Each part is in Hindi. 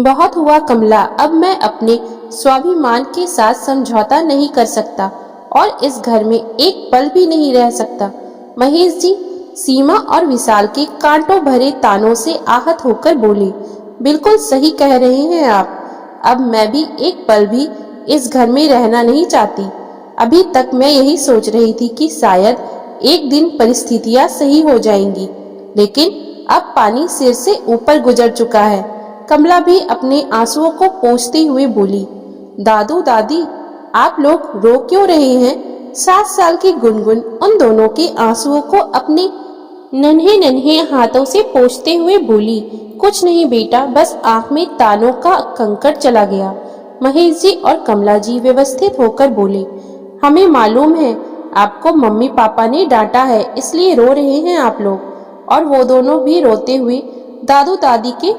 बहुत हुआ कमला, अब मैं अपने स्वाभिमान के साथ समझौता नहीं कर सकता और इस घर में एक पल भी नहीं रह सकता। महेश जी सीमा और विशाल के कांटों भरे तानों से आहत होकर बोले, बिल्कुल सही कह रहे हैं आप। अब मैं भी एक पल भी इस घर में रहना नहीं चाहती। अभी तक मैं यही सोच रही थी कि शायद एक दिन परिस्थितियां सही हो जाएंगी, लेकिन अब पानी सिर से ऊपर गुजर चुका है। कमला भी अपने आंसुओं को पोंछती हुए बोली, दादू दादी आप लोग रो क्यों रहे हैं? 7 साल की गुनगुन उन दोनों के आंसुओं को अपने नन्हे नन्हे हाथों से पोंछते हुए बोली, कुछ नहीं बेटा, बस आंख में तानों का कंकड़ चला गया। महेश जी और कमला जी व्यवस्थित होकर बोले, हमें मालूम है आपको मम्मी पापा ने डांटा है, इसलिए रो रहे हैं आप लोग। और वो दोनों भी रोते हुए दादू दादी के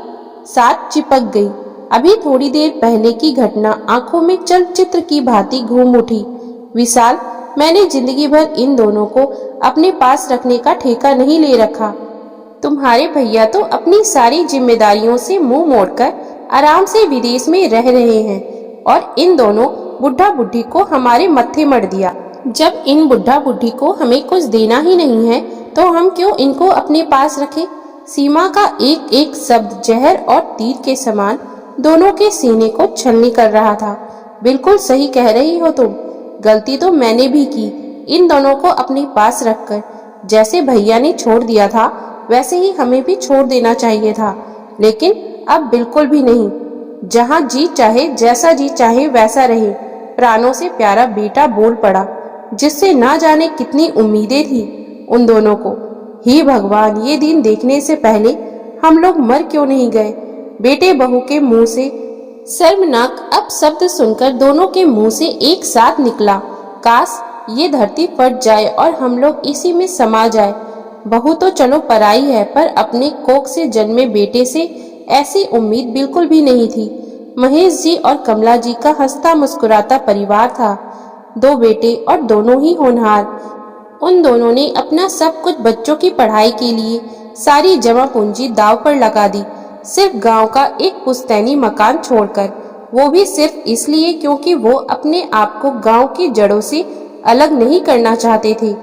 साथ चिपक गई। अभी थोड़ी देर पहले की घटना आंखों में चलचित्र की भांति घूम उठी। विशाल, मैंने जिंदगी भर इन दोनों को अपने पास रखने का ठेका नहीं ले रखा। तुम्हारे भैया तो अपनी सारी जिम्मेदारियों से मुंह मोड़कर आराम से विदेश में रह रहे हैं और इन दोनों बुढ़ा बुढ़ी को हमारे मत्थे मढ़ दिया। जब इन बुढ़ा बुढ़ी को हमें कुछ देना ही नहीं है तो हम क्यों इनको अपने पास रखें? सीमा का एक एक शब्द जहर और तीर के समान दोनों के सीने को छलनी कर रहा था। बिल्कुल सही कह रही हो तुम। गलती तो मैंने भी की, इन दोनों को अपने पास रखकर। जैसे भैया ने छोड़ दिया था वैसे ही हमें भी छोड़ देना चाहिए था, लेकिन अब बिल्कुल भी नहीं। जहाँ जी चाहे, जैसा जी चाहे वैसा रहे। प्राणों से प्यारा बेटा बोल पड़ा, जिससे ना जाने कितनी उम्मीदें थी उन दोनों को। हे भगवान, ये दिन देखने से पहले हम लोग मर क्यों नहीं गए? बेटे बहू के मुंह से शर्मनाक अब शब्द सुनकर दोनों के मुंह से एक साथ निकला, काश ये धरती फट जाए और हम लोग इसी में समा जाए। बहू तो चलो पराई है, पर अपने कोख से जन्मे बेटे से ऐसी उम्मीद बिल्कुल भी नहीं थी। महेश जी और कमला जी का हंसता मुस्कुराता परिवार था। 2 बेटे और दोनों ही होनहार। उन दोनों ने अपना सब कुछ बच्चों की पढ़ाई के लिए सारी जमा पूंजी दाव पर लगा दी, सिर्फ गांव का एक पुश्तैनी मकान छोड़कर। वो भी सिर्फ इसलिए क्योंकि वो अपने आप को गांव की जड़ों से अलग नहीं करना चाहते थे।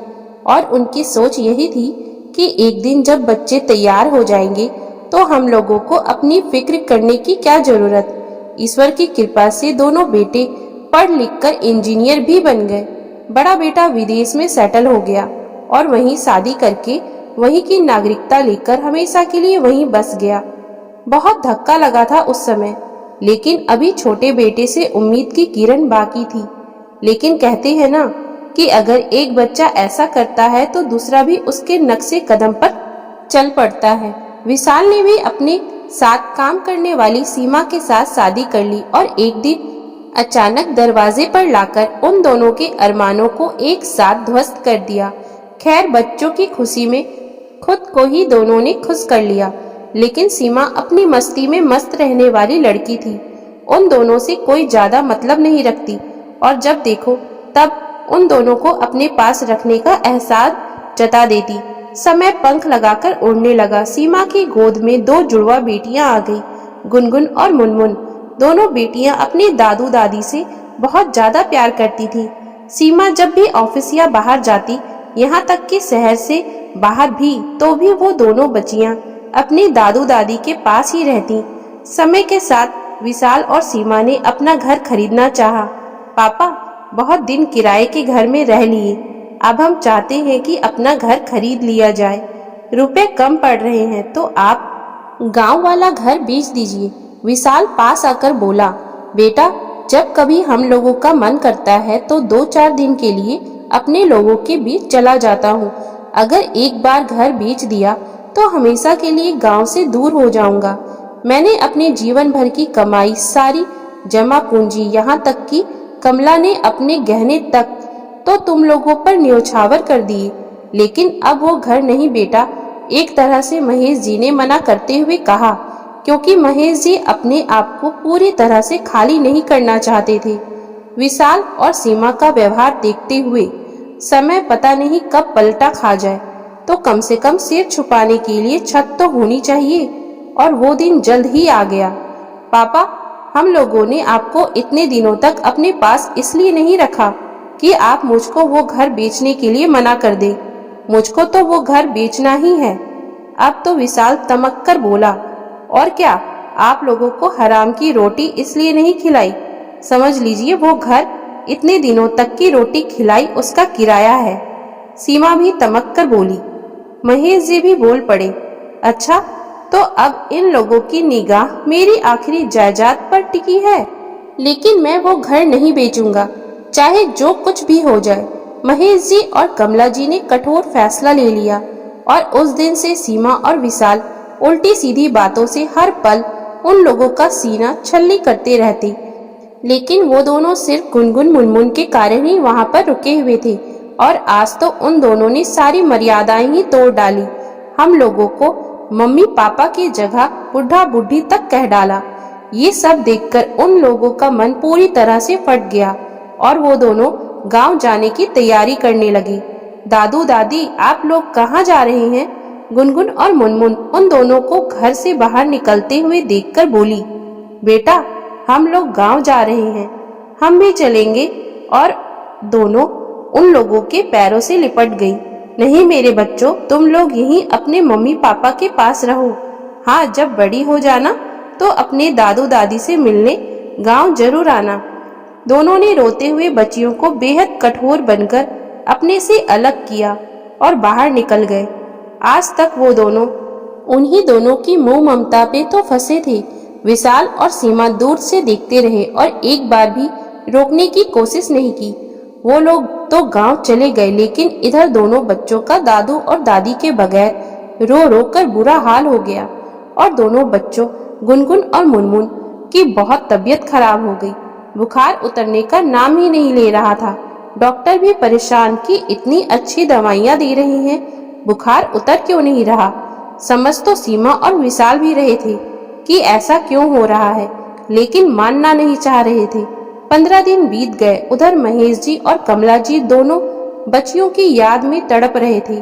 और उनकी सोच यही थी कि एक दिन जब बच्चे तैयार हो जाएंगे तो हम लोगों को अपनी फिक्र करने की क्या जरूरत। ईश्वर की कृपा से दोनों बेटे पढ़ लिख कर इंजीनियर भी बन गए। बड़ा बेटा विदेश में सेटल हो गया और वहीं शादी करके वहीं की नागरिकता लेकर हमेशा के लिए वहीं बस गया। बहुत धक्का लगा था उस समय, लेकिन अभी छोटे बेटे से उम्मीद की किरण बाकी थी। लेकिन कहते हैं ना कि अगर एक बच्चा ऐसा करता है तो दूसरा भी उसके नक्शे कदम पर चल पड़ता है। विशाल ने भी अपने साथ काम करने वाली सीमा के साथ शादी कर ली और एक दिन अचानक दरवाजे पर लाकर उन दोनों के अरमानों को एक साथ ध्वस्त कर दिया। खैर, बच्चों की खुशी में खुद को ही दोनों ने खुश कर लिया, लेकिन सीमा अपनी मस्ती में मस्त रहने वाली लड़की थी। उन दोनों से कोई ज्यादा मतलब नहीं रखती और जब देखो तब उन दोनों को अपने पास रखने का एहसास जता देती। समय पंख लगाकर उड़ने लगा। सीमा की गोद में 2 जुड़वा बेटियां आ गई, गुनगुन और मुनमुन। दोनों बेटियां अपने दादू दादी से बहुत ज्यादा प्यार करती थी। सीमा जब भी ऑफिस या बाहर जाती, यहाँ तक कि शहर से बाहर भी, तो भी वो दोनों बच्चियां अपने दादू दादी के पास ही रहती। समय के साथ विशाल और सीमा ने अपना घर खरीदना चाहा। पापा, बहुत दिन किराए के घर में रह लिए, अब हम चाहते हैं कि अपना घर खरीद लिया जाए। रुपए कम पड़ रहे हैं तो आप गांव वाला घर बेच दीजिए। विशाल पास आकर बोला, बेटा, जब कभी हम लोगों का मन करता है तो 2-4 दिन के लिए अपने लोगों के बीच चला जाता हूँ। अगर एक बार घर बेच दिया तो हमेशा के लिए गांव से दूर हो जाऊंगा। मैंने अपने जीवन भर की कमाई, सारी जमा पूंजी, यहाँ तक कि कमला ने अपने गहने तक तो तुम लोगों पर न्योछावर कर दिए, लेकिन अब वो घर नहीं बेटा, एक तरह से महेश जी ने मना करते हुए कहा, क्योंकि महेश जी अपने आप को पूरी तरह से खाली नहीं करना चाहते थे। विशाल और सीमा का व्यवहार देखते हुए समय पता नहीं कब पलटा खा जाए, तो कम से कम सिर छुपाने के लिए छत तो होनी चाहिए। और वो दिन जल्द ही आ गया। पापा, हम लोगों ने आपको इतने दिनों तक अपने पास इसलिए नहीं रखा कि आप मुझको वो घर बेचने के लिए मना कर दे। मुझको तो वो घर बेचना ही है। अब तो विशाल तमक कर बोला, और क्या, आप लोगों को हराम की रोटी इसलिए नहीं खिलाई। समझ लीजिए वो घर इतने दिनों तक की रोटी खिलाई उसका किराया है। सीमा भी तमक कर बोली। महेश जी भी बोल पड़े, अच्छा, तो अब इन लोगों की निगाह मेरी आखिरी जायदाद पर टिकी है, लेकिन मैं वो घर नहीं बेचूंगा, चाहे जो कुछ भी हो जाए। महेश जी और कमला जी ने कठोर फैसला ले लिया और उस दिन से सीमा और विशाल उल्टी सीधी बातों से हर पल उन लोगों का सीना छलनी करते रहते। लेकिन वो दोनों सिर्फ गुनगुन मुनमुन के कारण ही वहां पर रुके हुए थे और आज तो उन दोनों ने सारी मर्यादाएं ही तोड़ डाली। हम लोगों को मम्मी पापा की जगह बुढ़ा बुढ़ी तक कह डाला। ये सब देखकर उन लोगों का मन पूरी तरह से फट गया और वो दोनों गांव जाने की तैयारी करने लगे। दादू दादी, आप लोग कहाँ जा रहे हैं? गुनगुन और मुनमुन उन दोनों को घर से बाहर निकलते हुए देखकर बोली, बेटा, हम लोग गांव जा रहे हैं, हम भी चलेंगे। और दोनों उन लोगों के पैरों से लिपट गई। नहीं मेरे बच्चों, तुम लोग यहीं अपने मम्मी पापा के पास रहो। हाँ, जब बड़ी हो जाना तो अपने दादू दादी से मिलने गांव जरूर आना। दोनों ने रोते हुए बच्चियों को बेहद कठोर बनकर अपने से अलग किया और बाहर निकल गए। आज तक वो दोनों उन्हीं दोनों की मोह ममता पे तो फंसे थे। विशाल और सीमा दूर से देखते रहे और एक बार भी रोकने की कोशिश नहीं की। वो लोग तो गांव चले गए, लेकिन इधर दोनों बच्चों का दादू और दादी के बगैर रो रो कर बुरा हाल हो गया और दोनों बच्चों गुनगुन और मुनमुन की बहुत तबीयत खराब हो गई। बुखार उतरने का नाम ही नहीं ले रहा था। डॉक्टर भी परेशान कि इतनी अच्छी दवाइयां दे रही हैं, बुखार उतर क्यों नहीं रहा। समझ तो सीमा और विशाल भी रहे थे कि ऐसा क्यों हो रहा है, लेकिन मानना नहीं चाह रहे थे। 15 दिन बीत गए। उधर महेश जी और कमला जी दोनों बच्चियों की याद में तड़प रहे थे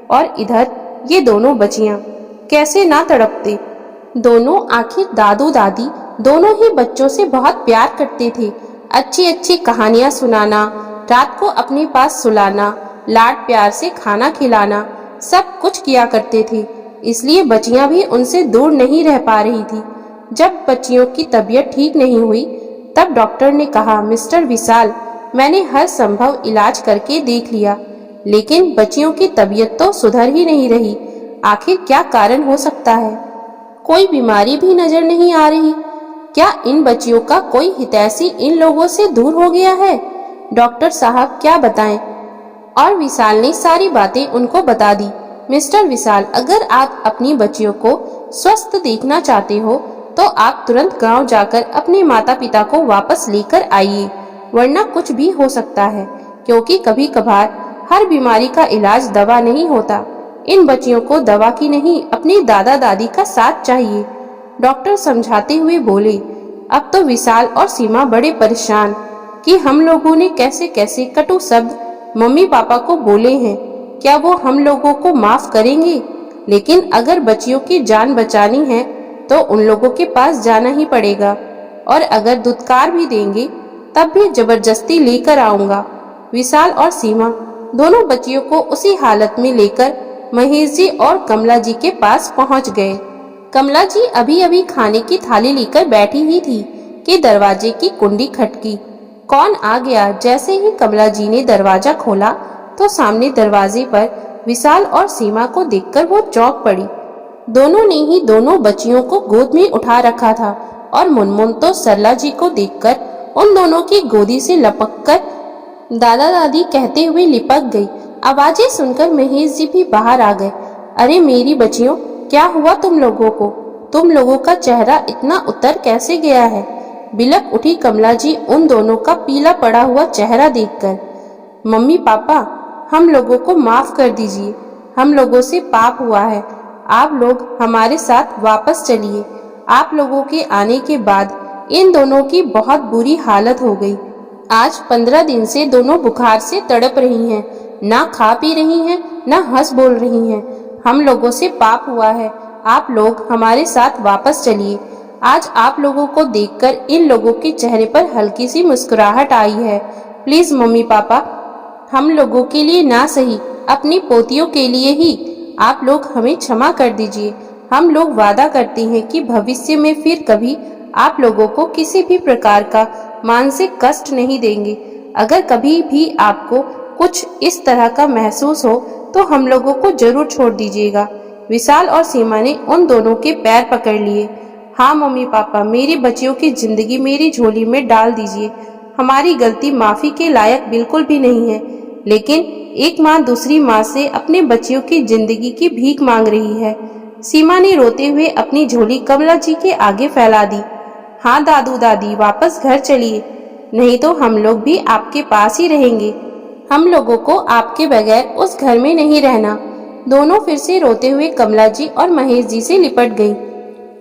और इधर ये दोनों बच्चियां कैसे ना तड़पते। दोनों आखिर दादू दादी दोनों ही बच्चों से बहुत प्यार करते थे। अच्छी अच्छी कहानियां सुनाना, रात को अपने पास सुलाना, लाड प्यार से खाना खिलाना, सब कुछ किया करते थे। इसलिए बच्चियां भी उनसे दूर नहीं रह पा रही थी। जब बच्चियों की तबीयत ठीक नहीं हुई तब डॉक्टर ने कहा, मिस्टर विशाल, मैंने हर संभव इलाज करके देख लिया, लेकिन बच्चियों की तबीयत तो सुधर ही नहीं रही। आखिर क्या कारण हो सकता है? कोई बीमारी भी नजर नहीं आ रही। क्या इन बच्चियों का कोई हितैषी इन लोगों से दूर हो गया है? डॉक्टर साहब क्या बताएं? और विशाल ने सारी बातें उनको बता दी। मिस्टर विशाल, अगर आप अपनी बच्चियों को स्वस्थ देखना चाहते हो तो आप तुरंत गांव जाकर अपने माता पिता को वापस लेकर आइए, वरना कुछ भी हो सकता है, क्योंकि कभी कभार हर बीमारी का इलाज दवा नहीं होता। इन बच्चियों को दवा की नहीं, अपने दादा दादी का साथ चाहिए। डॉक्टर समझाते हुए बोले। अब तो विशाल और सीमा बड़े परेशान कि हम लोगों ने कैसे कैसे कटु शब्द मम्मी पापा को बोले हैं, क्या वो हम लोगों को माफ करेंगे? लेकिन अगर बच्चियों की जान बचानी है तो उन लोगों के पास जाना ही पड़ेगा, और अगर दुत्कार भी देंगे तब भी जबरदस्ती लेकर आऊंगा। विशाल और सीमा दोनों बच्चियों को उसी हालत में लेकर महेश जी और कमला जी के पास पहुंच गए। कमला जी अभी अभी खाने की थाली लेकर बैठी ही थी कि दरवाजे की कुंडी खटकी। कौन आ गया? जैसे ही कमला जी ने दरवाजा खोला तो सामने दरवाजे पर विशाल और सीमा को देखकर वो चौंक पड़ी। दोनों ने ही दोनों बच्चियों को गोद में उठा रखा था और मुनमुन तो सरला जी को देखकर उन दोनों की गोदी से लपककर दादा दादी कहते हुए लिपक गई। आवाजें सुनकर महेश जी भी बाहर आ गए। अरे मेरी बच्चियों, क्या हुआ तुम लोगों को? तुम लोगों का चेहरा इतना उतर कैसे गया है? बिलक उठी कमला जी उन दोनों का पीला पड़ा हुआ चेहरा देखकर। मम्मी पापा, हम लोगों को माफ कर दीजिए, हम लोगों से पाप हुआ है। आप लोग हमारे साथ वापस चलिए। आप लोगों के आने के बाद इन दोनों की बहुत बुरी हालत हो गई। आज 15 दिन से दोनों बुखार से तड़प रही हैं, ना खा पी रही हैं, ना हंस बोल रही हैं। हम लोगों से पाप हुआ है, आप लोग हमारे साथ वापस चलिए। आज आप लोगों को देखकर इन लोगों के चेहरे पर हल्की सी मुस्कुराहट आई है। प्लीज मम्मी पापा, हम लोगों के लिए ना सही, अपनी पोतियों के लिए ही आप लोग हमें क्षमा कर दीजिए। हम लोग वादा करते हैं कि भविष्य में फिर कभी आप लोगों को किसी भी प्रकार का मानसिक कष्ट नहीं देंगे। अगर कभी भी आपको कुछ इस तरह का महसूस हो तो हम लोगों को जरूर छोड़ दीजिएगा। विशाल और सीमा ने उन दोनों के पैर पकड़ लिए। हाँ मम्मी पापा, मेरी बच्चियों की जिंदगी मेरी झोली में डाल दीजिए। हमारी गलती माफी के लायक बिल्कुल भी नहीं है, लेकिन एक माँ दूसरी माँ से अपने बच्चियों की जिंदगी की भीख मांग रही है। सीमा ने रोते हुए अपनी झोली कमला जी के आगे फैला दी। हाँ दादू दादी, वापस घर चलिए, नहीं तो हम लोग भी आपके पास ही रहेंगे। हम लोगों को आपके बगैर उस घर में नहीं रहना। दोनों फिर से रोते हुए कमला जी और महेश जी से लिपट गई।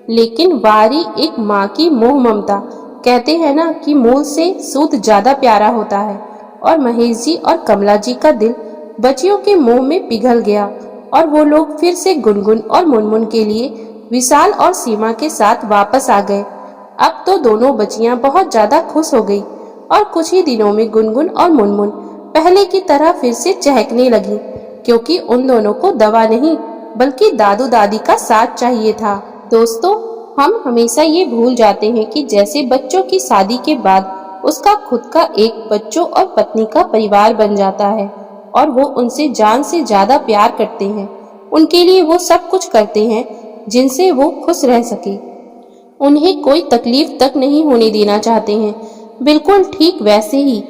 लेकिन वारी एक माँ की मोह ममता, कहते हैं ना कि मूल से सूद ज्यादा प्यारा होता है। और महेश जी और कमला जी का दिल बच्चियों के मुंह में पिघल गया और वो लोग फिर से गुनगुन और मुनमुन के लिए विशाल और सीमा के साथ वापस आ गए। अब तो दोनों बच्चियां बहुत ज्यादा खुश हो गई और कुछ ही दिनों में गुनगुन और मुनमुन पहले की तरह फिर से चहकने लगी, क्योंकि उन दोनों को दवा नहीं बल्कि दादू दादी का साथ चाहिए था। दोस्तों, हम हमेशा ये भूल जाते हैं कि जैसे बच्चों की शादी के बाद उसका खुद का एक बच्चों और पत्नी का परिवार बन जाता है और वो उनसे जान से ज्यादा प्यार करते हैं। उनके लिए वो सब कुछ करते हैं जिनसे वो खुश रह सके। उन्हें कोई तकलीफ तक नहीं होने देना चाहते हैं। बिल्कुल ठीक वैसे ही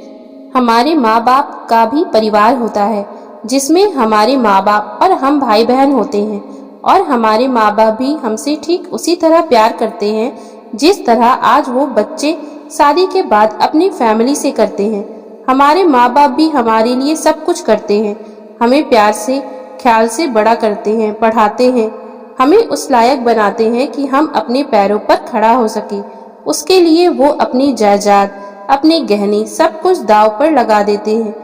हमारे माँ बाप का भी परिवार होता है, जिसमें हमारे माँ बाप और हम भाई बहन होते हैं। और हमारे माँ बाप भी हमसे ठीक उसी तरह प्यार करते हैं जिस तरह आज वो बच्चे शादी के बाद अपनी फैमिली से करते हैं। हमारे माँ बाप भी हमारे लिए सब कुछ करते हैं, हमें प्यार से ख्याल से बड़ा करते हैं, पढ़ाते हैं, हमें उस लायक बनाते हैं कि हम अपने पैरों पर खड़ा हो सके। उसके लिए वो अपनी जायदाद, अपने गहने सब कुछ दांव पर लगा देते हैं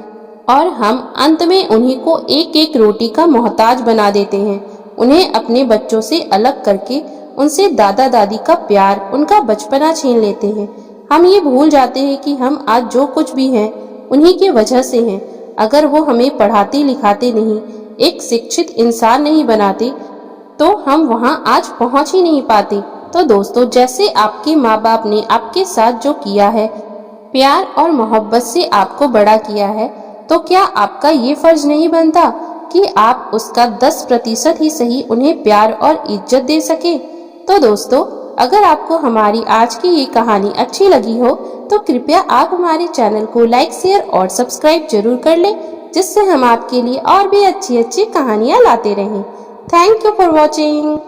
और हम अंत में उन्हीं को एक एक रोटी का मोहताज बना देते हैं। उन्हें अपने बच्चों से अलग करके उनसे दादा दादी का प्यार, उनका बचपना छीन लेते हैं। हम ये भूल जाते हैं कि हम आज जो कुछ भी हैं उन्हीं की वजह से हैं। अगर वो हमें पढ़ाते लिखाते नहीं, एक शिक्षित इंसान नहीं बनाते, तो हम वहाँ आज पहुँच ही नहीं पाते। तो दोस्तों, जैसे आपके माँ बाप ने आपके साथ जो किया है, प्यार और मोहब्बत से आपको बड़ा किया है, तो क्या आपका ये फर्ज नहीं बनता कि आप उसका 10% ही सही उन्हें प्यार और इज्जत दे सके। तो दोस्तों, अगर आपको हमारी आज की ये कहानी अच्छी लगी हो तो कृपया आप हमारे चैनल को लाइक, शेयर और सब्सक्राइब जरूर कर लें, जिससे हम आपके लिए और भी अच्छी अच्छी कहानियाँ लाते रहें। Thank you for watching.